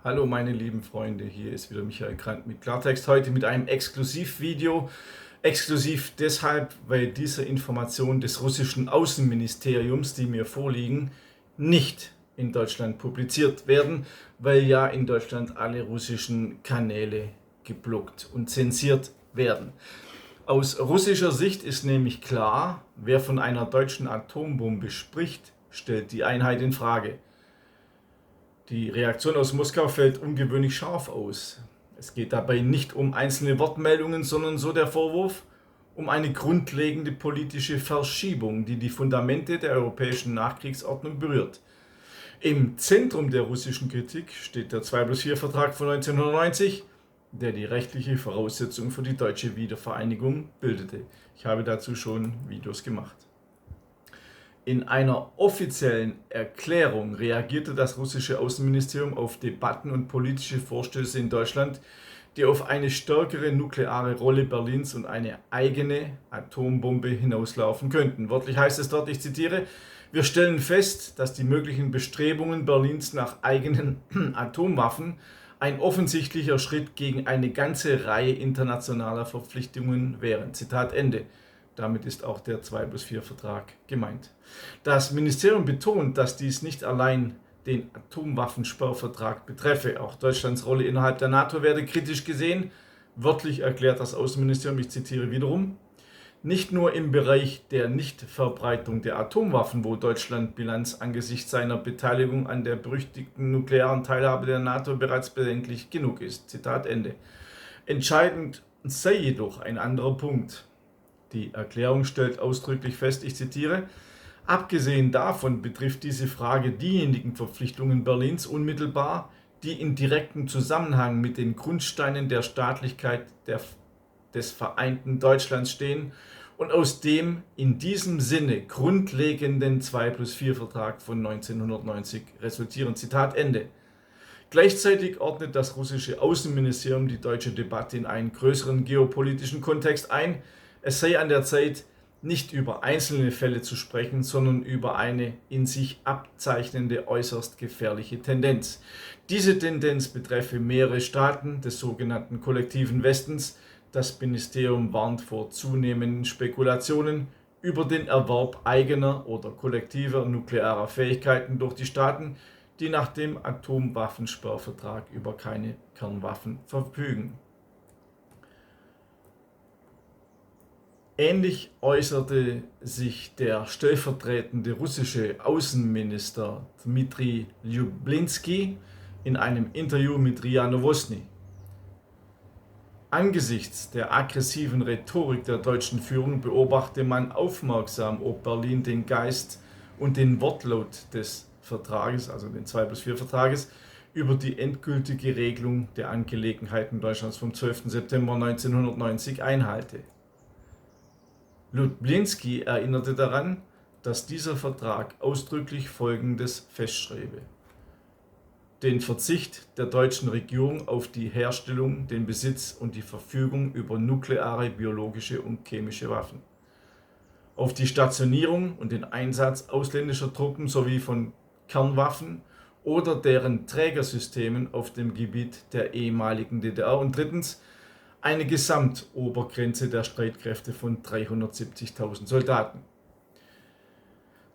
Hallo meine lieben Freunde, hier ist wieder Michael Grant mit Klartext, heute mit einem Exklusivvideo. Exklusiv deshalb, weil diese Informationen des russischen Außenministeriums, die mir vorliegen, nicht in Deutschland publiziert werden, weil ja in Deutschland alle russischen Kanäle geblockt und zensiert werden. Aus russischer Sicht ist nämlich klar, wer von einer deutschen Atombombe spricht, stellt die Einheit in Frage. Die Reaktion aus Moskau fällt ungewöhnlich scharf aus. Es geht dabei nicht um einzelne Wortmeldungen, sondern so der Vorwurf um eine grundlegende politische Verschiebung, die die Fundamente der europäischen Nachkriegsordnung berührt. Im Zentrum der russischen Kritik steht der 2+4-Vertrag von 1990, der die rechtliche Voraussetzung für die deutsche Wiedervereinigung bildete. Ich habe dazu schon Videos gemacht. In einer offiziellen Erklärung reagierte das russische Außenministerium auf Debatten und politische Vorstöße in Deutschland, die auf eine stärkere nukleare Rolle Berlins und eine eigene Atombombe hinauslaufen könnten. Wörtlich heißt es dort, ich zitiere: Wir stellen fest, dass die möglichen Bestrebungen Berlins nach eigenen Atomwaffen ein offensichtlicher Schritt gegen eine ganze Reihe internationaler Verpflichtungen wären. Zitat Ende. Damit ist auch der 2+4-Vertrag gemeint. Das Ministerium betont, dass dies nicht allein den Atomwaffensperrvertrag betreffe. Auch Deutschlands Rolle innerhalb der NATO werde kritisch gesehen. Wörtlich erklärt das Außenministerium, ich zitiere wiederum: Nicht nur im Bereich der Nichtverbreitung der Atomwaffen, wo Deutschland Bilanz angesichts seiner Beteiligung an der berüchtigten nuklearen Teilhabe der NATO bereits bedenklich genug ist. Zitat Ende. Entscheidend sei jedoch ein anderer Punkt. Die Erklärung stellt ausdrücklich fest, ich zitiere: Abgesehen davon betrifft diese Frage diejenigen Verpflichtungen Berlins unmittelbar, die in direktem Zusammenhang mit den Grundsteinen der Staatlichkeit des vereinten Deutschlands stehen und aus dem in diesem Sinne grundlegenden 2+4-Vertrag von 1990 resultieren. Zitat Ende. Gleichzeitig ordnet das russische Außenministerium die deutsche Debatte in einen größeren geopolitischen Kontext ein. Es sei an der Zeit, nicht über einzelne Fälle zu sprechen, sondern über eine in sich abzeichnende äußerst gefährliche Tendenz. Diese Tendenz betreffe mehrere Staaten des sogenannten kollektiven Westens. Das Ministerium warnt vor zunehmenden Spekulationen über den Erwerb eigener oder kollektiver nuklearer Fähigkeiten durch die Staaten, die nach dem Atomwaffensperrvertrag über keine Kernwaffen verfügen. Ähnlich äußerte sich der stellvertretende russische Außenminister Dmitri Ljubljanskij in einem Interview mit RIA Novosti. Angesichts der aggressiven Rhetorik der deutschen Führung beobachte man aufmerksam, ob Berlin den Geist und den Wortlaut des Vertrages, also den 2+4-Vertrages, über die endgültige Regelung der Angelegenheiten Deutschlands vom 12. September 1990 einhalte. Ljubljanskij erinnerte daran, dass dieser Vertrag ausdrücklich Folgendes festschreibe: Den Verzicht der deutschen Regierung auf die Herstellung, den Besitz und die Verfügung über nukleare, biologische und chemische Waffen, auf die Stationierung und den Einsatz ausländischer Truppen sowie von Kernwaffen oder deren Trägersystemen auf dem Gebiet der ehemaligen DDR und drittens eine Gesamtobergrenze der Streitkräfte von 370.000 Soldaten.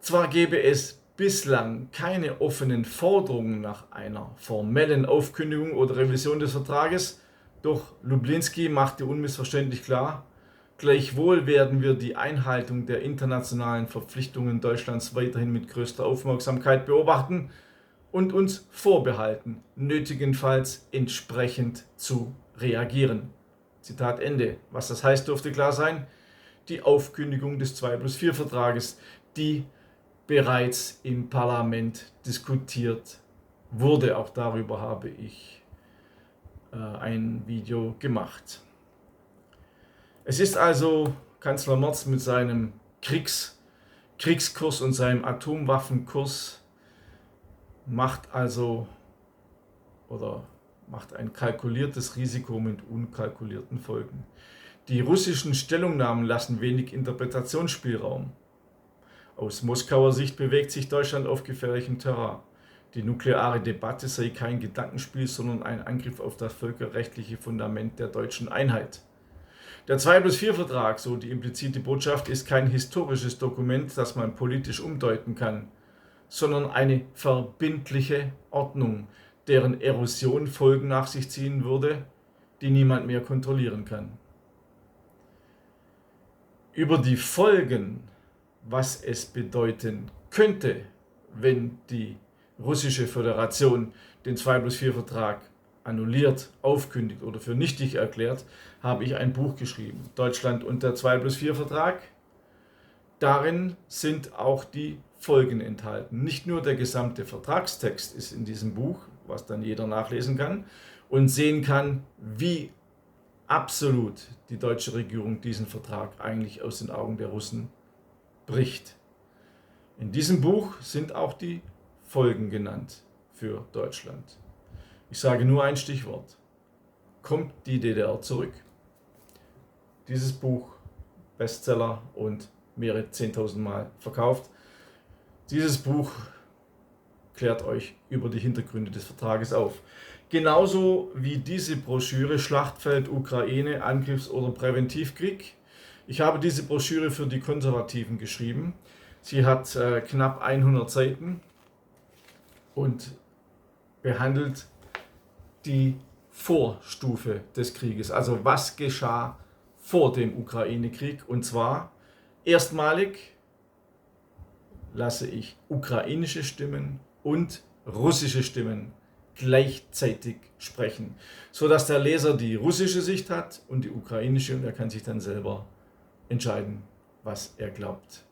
Zwar gäbe es bislang keine offenen Forderungen nach einer formellen Aufkündigung oder Revision des Vertrages, doch Ljubljanskij machte unmissverständlich klar: Gleichwohl werden wir die Einhaltung der internationalen Verpflichtungen Deutschlands weiterhin mit größter Aufmerksamkeit beobachten und uns vorbehalten, nötigenfalls entsprechend zu reagieren. Zitat Ende. Was das heißt, dürfte klar sein: Die Aufkündigung des 2+4-Vertrages, die bereits im Parlament diskutiert wurde. Auch darüber habe ich ein Video gemacht. Es ist also Kanzler Merz mit seinem Kriegskurs und seinem Atomwaffenkurs macht ein kalkuliertes Risiko mit unkalkulierten Folgen. Die russischen Stellungnahmen lassen wenig Interpretationsspielraum. Aus Moskauer Sicht bewegt sich Deutschland auf gefährlichem Terrain. Die nukleare Debatte sei kein Gedankenspiel, sondern ein Angriff auf das völkerrechtliche Fundament der deutschen Einheit. Der 2+4-Vertrag, so die implizite Botschaft, ist kein historisches Dokument, das man politisch umdeuten kann, sondern eine verbindliche Ordnung, deren Erosion Folgen nach sich ziehen würde, die niemand mehr kontrollieren kann. Über die Folgen, was es bedeuten könnte, wenn die Russische Föderation den 2+4-Vertrag annulliert, aufkündigt oder für nichtig erklärt, habe ich ein Buch geschrieben, Deutschland und der 2+4-Vertrag. Darin sind auch die Folgen enthalten. Nicht nur der gesamte Vertragstext ist in diesem Buch, was dann jeder nachlesen kann und sehen kann, wie absolut die deutsche Regierung diesen Vertrag eigentlich aus den Augen der Russen bricht. In diesem Buch sind auch die Folgen genannt für Deutschland. Ich sage nur ein Stichwort. Kommt die DDR zurück? Dieses Buch, Bestseller und mehrere 10.000 Mal verkauft. Dieses Buch klärt euch über die Hintergründe des Vertrages auf. Genauso wie diese Broschüre Schlachtfeld Ukraine, Angriffs- oder Präventivkrieg. Ich habe diese Broschüre für die Konservativen geschrieben. Sie hat knapp 100 Seiten und behandelt die Vorstufe des Krieges. Also was geschah vor dem Ukraine-Krieg? Und zwar erstmalig lasse ich ukrainische Stimmen und russische Stimmen gleichzeitig sprechen, sodass der Leser die russische Sicht hat und die ukrainische und er kann sich dann selber entscheiden, was er glaubt,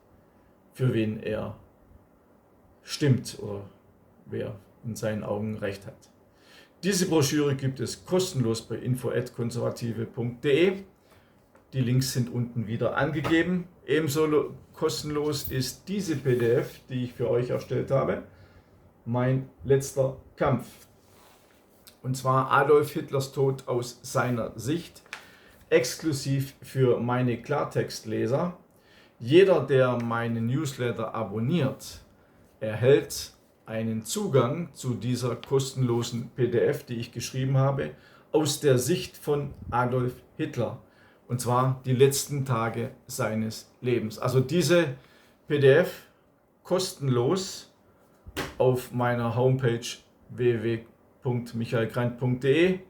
für wen er stimmt oder wer in seinen Augen recht hat. Diese Broschüre gibt es kostenlos bei info@konservative.de. Die Links sind unten wieder angegeben. Ebenso kostenlos ist diese PDF, die ich für euch erstellt habe, mein letzter Kampf. Und zwar Adolf Hitlers Tod aus seiner Sicht, exklusiv für meine Klartextleser. Jeder, der meinen Newsletter abonniert, erhält einen Zugang zu dieser kostenlosen PDF, die ich geschrieben habe, aus der Sicht von Adolf Hitler. Und zwar die letzten Tage seines Lebens. Also diese PDF kostenlos auf meiner Homepage www.michaelgrant.de.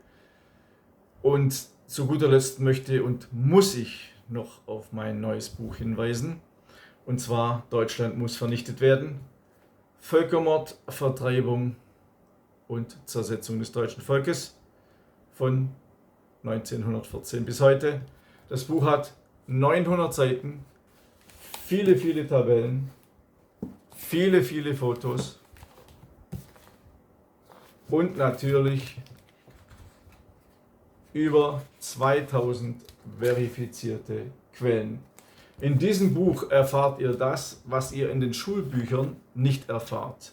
Und zu guter Letzt möchte und muss ich noch auf mein neues Buch hinweisen. Und zwar Deutschland muss vernichtet werden. Völkermord, Vertreibung und Zersetzung des deutschen Volkes von 1914 bis heute. Das Buch hat 900 Seiten, viele, viele Tabellen, viele, viele Fotos und natürlich über 2000 verifizierte Quellen. In diesem Buch erfahrt ihr das, was ihr in den Schulbüchern nicht erfahrt.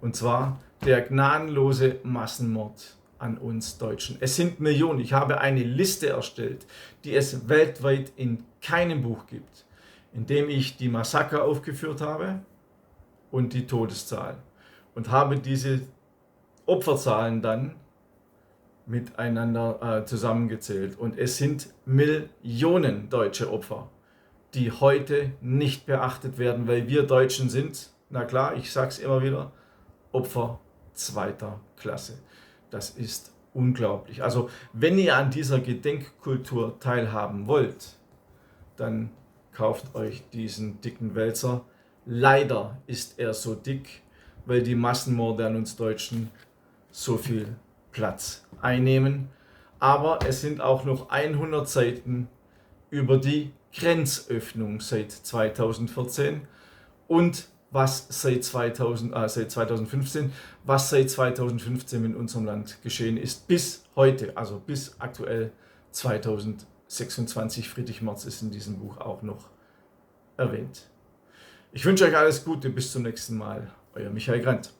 Und zwar der gnadenlose Massenmord an uns Deutschen. Es sind Millionen. Ich habe eine Liste erstellt, die es weltweit in keinem Buch gibt, in dem ich die Massaker aufgeführt habe und die Todeszahl. Und habe diese Opferzahlen dann miteinander zusammengezählt. Und es sind Millionen deutsche Opfer, die heute nicht beachtet werden, weil wir Deutschen sind, na klar, ich sag's immer wieder, Opfer zweiter Klasse. Das ist unglaublich. Also wenn ihr an dieser Gedenkkultur teilhaben wollt, dann kauft euch diesen dicken Wälzer. Leider ist er so dick, weil die Massenmorde an uns Deutschen so viel Platz einnehmen. Aber es sind auch noch 100 Seiten über die Grenzöffnung seit 2014 und was seit 2015, was seit 2015 in unserem Land geschehen ist, bis heute, also bis aktuell 2026. Friedrich Merz ist in diesem Buch auch noch erwähnt. Ich wünsche euch alles Gute, bis zum nächsten Mal. Euer Michael Grant.